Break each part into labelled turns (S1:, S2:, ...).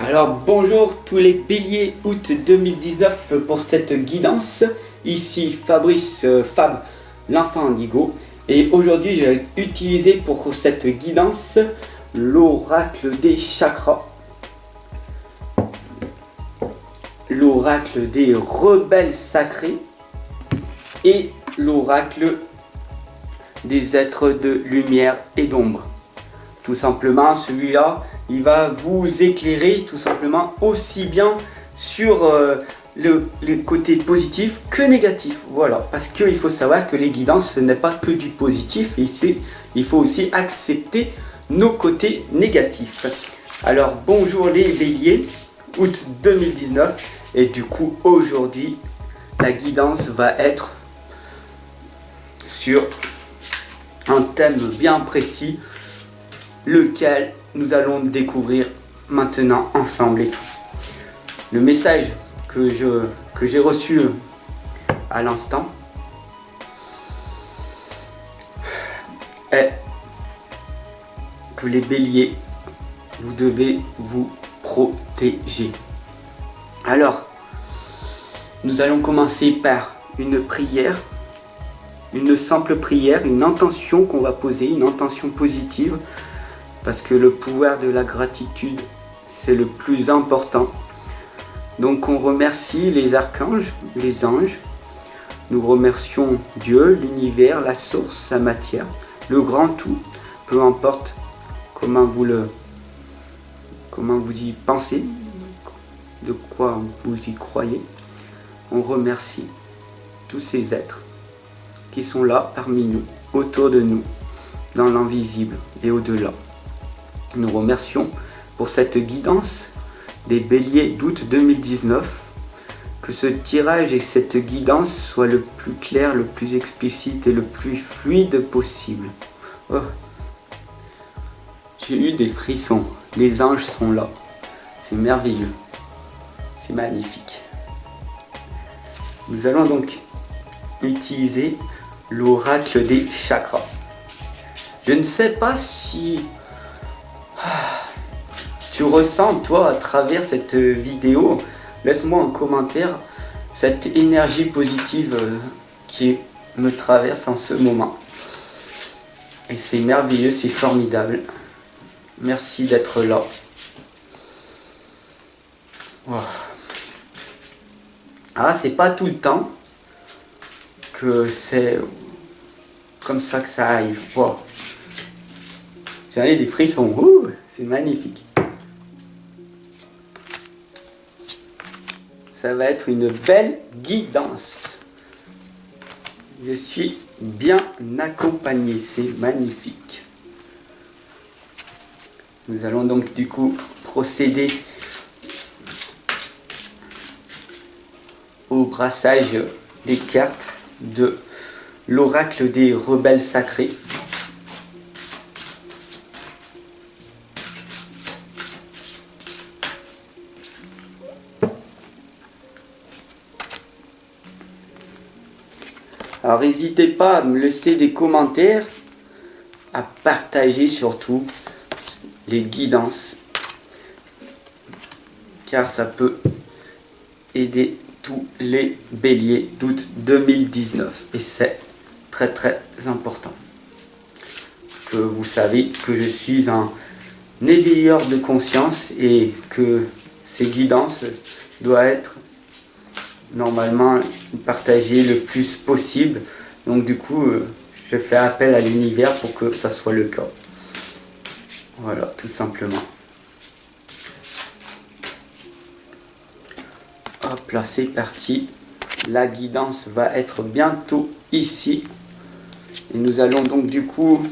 S1: Alors bonjour tous les béliers août 2019 pour cette guidance. Ici Fabrice Fab, l'enfant indigo. Et aujourd'hui je vais utiliser pour cette guidance l'oracle des chakras. L'oracle des rebelles sacrés. Et l'oracle des êtres de lumière et d'ombre. Tout simplement, celui-là, il va vous éclairer tout simplement aussi bien sur les côtés positifs que négatifs. Voilà, parce qu'il faut savoir que les guidances, ce n'est pas que du positif, il faut aussi accepter nos côtés négatifs. Alors, bonjour les béliers, août 2019, et du coup, aujourd'hui, la guidance va être sur un thème bien précis, lequel nous allons découvrir maintenant ensemble et tout. Le message que j'ai reçu à l'instant est que les béliers, vous devez vous protéger. Alors, nous allons commencer par une prière, une simple prière, une intention qu'on va poser, une intention positive. Parce que le pouvoir de la gratitude, c'est le plus important. Donc on remercie les archanges, les anges. Nous remercions Dieu, l'univers, la source, la matière, le grand tout. Peu importe comment vous y pensez, de quoi vous y croyez. On remercie tous ces êtres qui sont là parmi nous, autour de nous, dans l'invisible et au-delà. Nous remercions pour cette guidance des béliers d'août 2019. Que ce tirage et cette guidance soient le plus clair, le plus explicite et le plus fluide possible. Oh. J'ai eu des frissons. Les anges sont là. C'est merveilleux. C'est magnifique. Nous allons donc utiliser l'oracle des chakras. Je ne sais pas si tu ressens, toi, à travers cette vidéo, laisse-moi en commentaire cette énergie positive qui me traverse en ce moment. Et c'est merveilleux, c'est formidable. Merci d'être là. Wow. Ah, c'est pas tout le temps que c'est comme ça que ça arrive. Wow. J'en ai des frissons. Ouh, c'est magnifique. Ça va être une belle guidance. Je suis bien accompagné. C'est magnifique. Nous allons donc du coup procéder au brassage des cartes de l'oracle des rebelles sacrés. Alors n'hésitez pas à me laisser des commentaires, à partager surtout les guidances, car ça peut aider tous les béliers d'août 2019. Et c'est très très important que vous savez que je suis un éveilleur de conscience et que ces guidances doivent être normalement partagées le plus possible. Donc du coup, je fais appel à l'univers pour que ça soit le cas. Voilà, tout simplement. Hop là, c'est parti. La guidance va être bientôt ici. Et nous allons donc du coup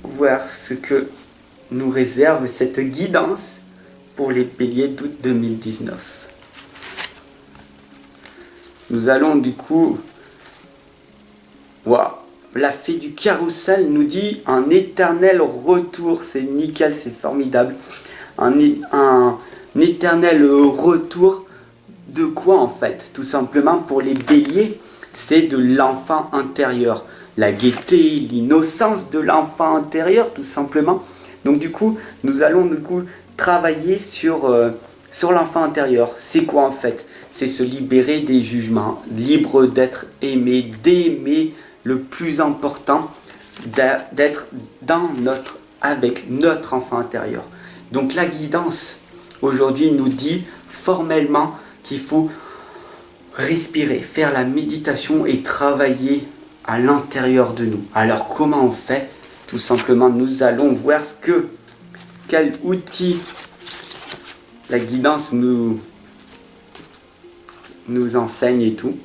S1: voir ce que nous réserve cette guidance pour les béliers d'août 2019. Nous allons du coup... Waouh, la fée du carrousel nous dit un éternel retour. C'est nickel, c'est formidable. Un éternel retour de quoi en fait? Tout simplement pour les béliers, c'est de l'enfant intérieur. La gaieté, l'innocence de l'enfant intérieur tout simplement. Donc du coup, nous allons travailler sur l'enfant intérieur. C'est quoi en fait? C'est se libérer des jugements, libre d'être aimé, d'aimer le plus important, d'être avec notre enfant intérieur. Donc la guidance aujourd'hui nous dit formellement qu'il faut respirer, faire la méditation et travailler à l'intérieur de nous. Alors comment on fait? Tout simplement, nous allons voir quel outil la guidance nous enseigne et tout.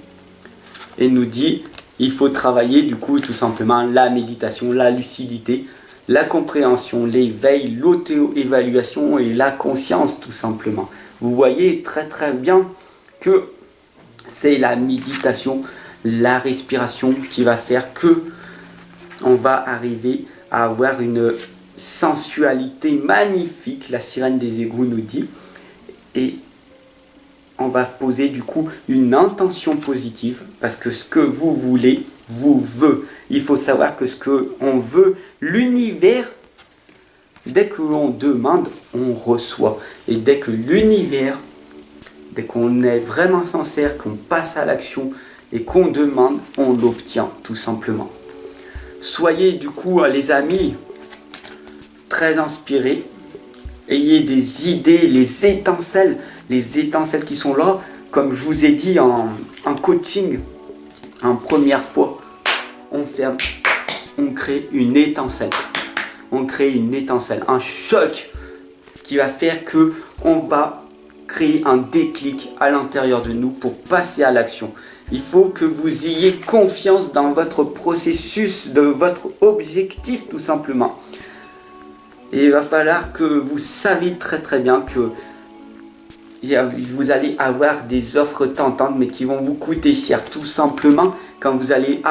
S1: Et nous dit, il faut travailler du coup tout simplement la méditation, la lucidité, la compréhension, l'éveil, l'auto-évaluation et la conscience tout simplement. Vous voyez très très bien que c'est la méditation, la respiration qui va faire que on va arriver à avoir une sensualité magnifique, la sirène des égouts nous dit, et on va poser du coup une intention positive, parce que ce que vous voulez, vous veut. Il faut savoir que ce que on veut, l'univers, dès que l'on demande, on reçoit. Et dès que l'univers, dès qu'on est vraiment sincère, qu'on passe à l'action et qu'on demande, on l'obtient tout simplement. Soyez du coup les amis très inspirés, ayez des idées, les étincelles qui sont là, comme je vous ai dit en coaching, en première fois, on crée une étincelle, un choc qui va faire que on va créer un déclic à l'intérieur de nous pour passer à l'action. Il faut que vous ayez confiance dans votre processus, de votre objectif tout simplement. Et il va falloir que vous saviez très très bien que vous allez avoir des offres tentantes mais qui vont vous coûter cher. Tout simplement, quand vous allez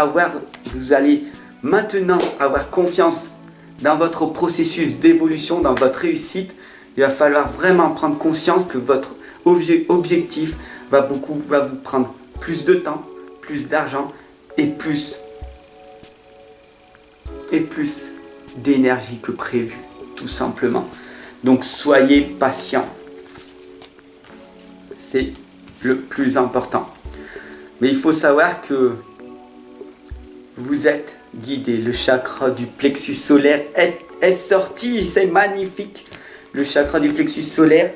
S1: maintenant avoir confiance dans votre processus d'évolution, dans votre réussite, il va falloir vraiment prendre conscience que votre objectif va vous prendre plus de temps, plus d'argent et plus d'énergie que prévu, tout simplement. Donc soyez patient. C'est le plus important. Mais il faut savoir que vous êtes guidé. Le chakra du plexus solaire est sorti. C'est magnifique. Le chakra du plexus solaire,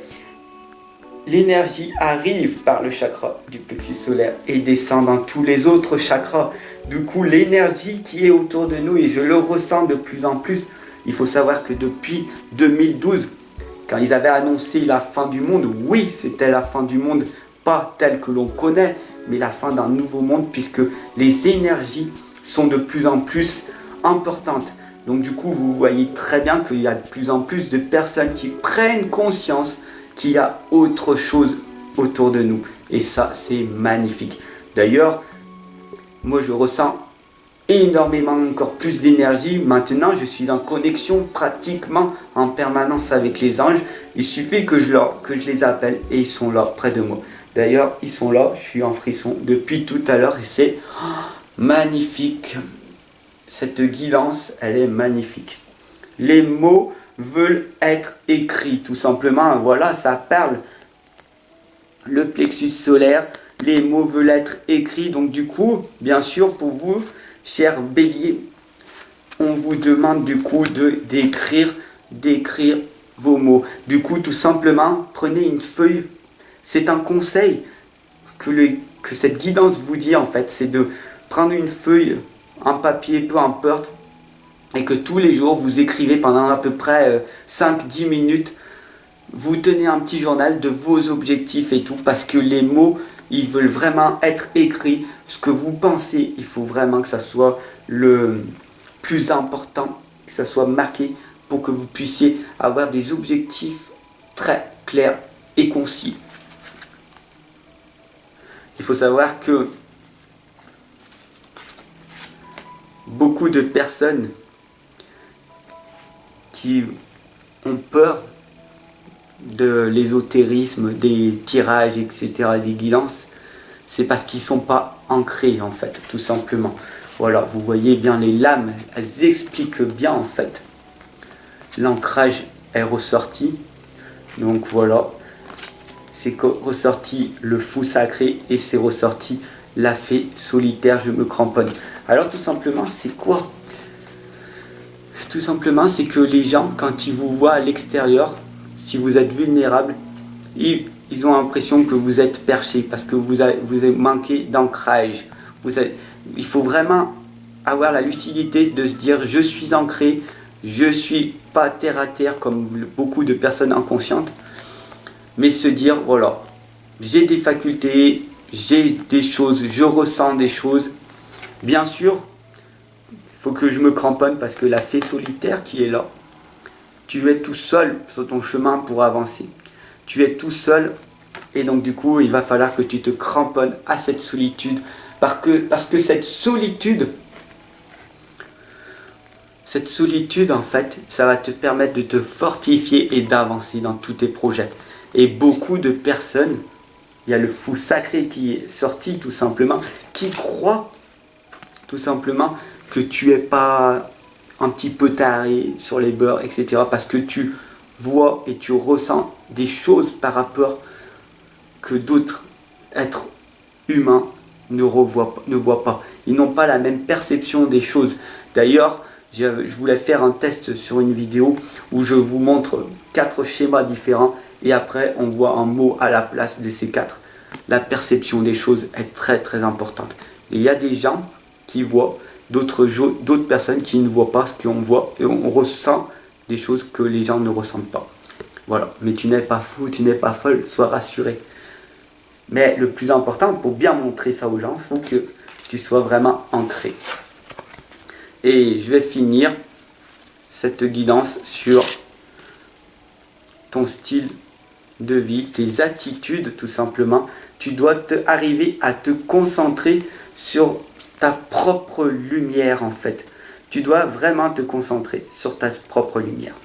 S1: l'énergie arrive par le chakra du plexus solaire et descend dans tous les autres chakras. Du coup, l'énergie qui est autour de nous, et je le ressens de plus en plus, il faut savoir que depuis 2012, quand ils avaient annoncé la fin du monde, oui, c'était la fin du monde, pas telle que l'on connaît, mais la fin d'un nouveau monde, puisque les énergies sont de plus en plus importantes. Donc du coup, vous voyez très bien qu'il y a de plus en plus de personnes qui prennent conscience qu'il y a autre chose autour de nous. Et ça, c'est magnifique. D'ailleurs, moi, je ressens énormément encore plus d'énergie. Maintenant, je suis en connexion pratiquement en permanence avec les anges. Il suffit que je les appelle et ils sont là, près de moi. D'ailleurs, ils sont là, je suis en frisson depuis tout à l'heure et c'est magnifique. Cette guidance, elle est magnifique. Les mots veulent être écrits, tout simplement. Voilà, ça parle. Le plexus solaire, les mots veulent être écrits. Donc du coup, bien sûr, pour vous, chers béliers, on vous demande du coup d'écrire vos mots. Du coup, tout simplement, prenez une feuille. C'est un conseil que cette guidance vous dit en fait, c'est de prendre une feuille, un papier, peu importe, et que tous les jours vous écrivez pendant à peu près 5-10 minutes, vous tenez un petit journal de vos objectifs et tout, parce que les mots, ils veulent vraiment être écrits. Ce que vous pensez, il faut vraiment que ça soit le plus important, que ça soit marqué pour que vous puissiez avoir des objectifs très clairs et concis. Il faut savoir que beaucoup de personnes qui ont peur de l'ésotérisme, des tirages, etc., des guidances, c'est parce qu'ils ne sont pas ancrés, en fait, tout simplement. Voilà, vous voyez bien les lames, elles expliquent bien, en fait. l'ancrage est ressorti. Donc voilà, c'est ressorti le fou sacré et c'est ressorti la fée solitaire, je me cramponne. Alors tout simplement, c'est quoi? Tout simplement, c'est que les gens, quand ils vous voient à l'extérieur, si vous êtes vulnérable, ils ont l'impression que vous êtes perché parce que vous avez manqué d'ancrage. Il faut vraiment avoir la lucidité de se dire je suis ancré, je suis pas terre à terre comme beaucoup de personnes inconscientes, mais se dire voilà, j'ai des facultés, j'ai des choses, je ressens des choses. Bien sûr, il faut que je me cramponne parce que la fée solitaire qui est là, tu es tout seul sur ton chemin pour avancer. Tu es tout seul et donc du coup, il va falloir que tu te cramponnes à cette solitude parce que cette solitude en fait, ça va te permettre de te fortifier et d'avancer dans tous tes projets. Et beaucoup de personnes, il y a le fou sacré qui est sorti tout simplement, qui croit tout simplement que tu es pas un petit peu taré sur les bords, etc. Parce que tu vois et tu ressens des choses par rapport que d'autres êtres humains ne voient pas. Ils n'ont pas la même perception des choses. D'ailleurs, je voulais faire un test sur une vidéo où je vous montre 4 schémas différents et après on voit un mot à la place de ces 4. La perception des choses est très très importante. Il y a des gens qui voient, d'autres personnes qui ne voient pas ce qu'on voit et on ressent des choses que les gens ne ressentent pas. Voilà, mais tu n'es pas fou, tu n'es pas folle, sois rassuré. Mais le plus important, pour bien montrer ça aux gens, il faut que tu sois vraiment ancré. Et je vais finir cette guidance sur ton style de vie, tes attitudes tout simplement. Tu dois arriver à te concentrer sur ta propre lumière en fait. Tu dois vraiment te concentrer sur ta propre lumière.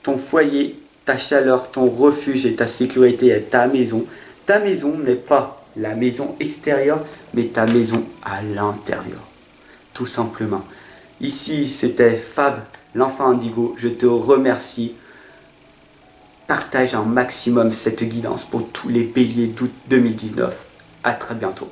S1: Ton foyer, ta chaleur, ton refuge et ta sécurité est ta maison. Ta maison n'est pas la maison extérieure, mais ta maison à l'intérieur. Tout simplement. Ici, c'était Fab, l'enfant indigo. Je te remercie. Partage un maximum cette guidance pour tous les béliers d'août 2019. À très bientôt.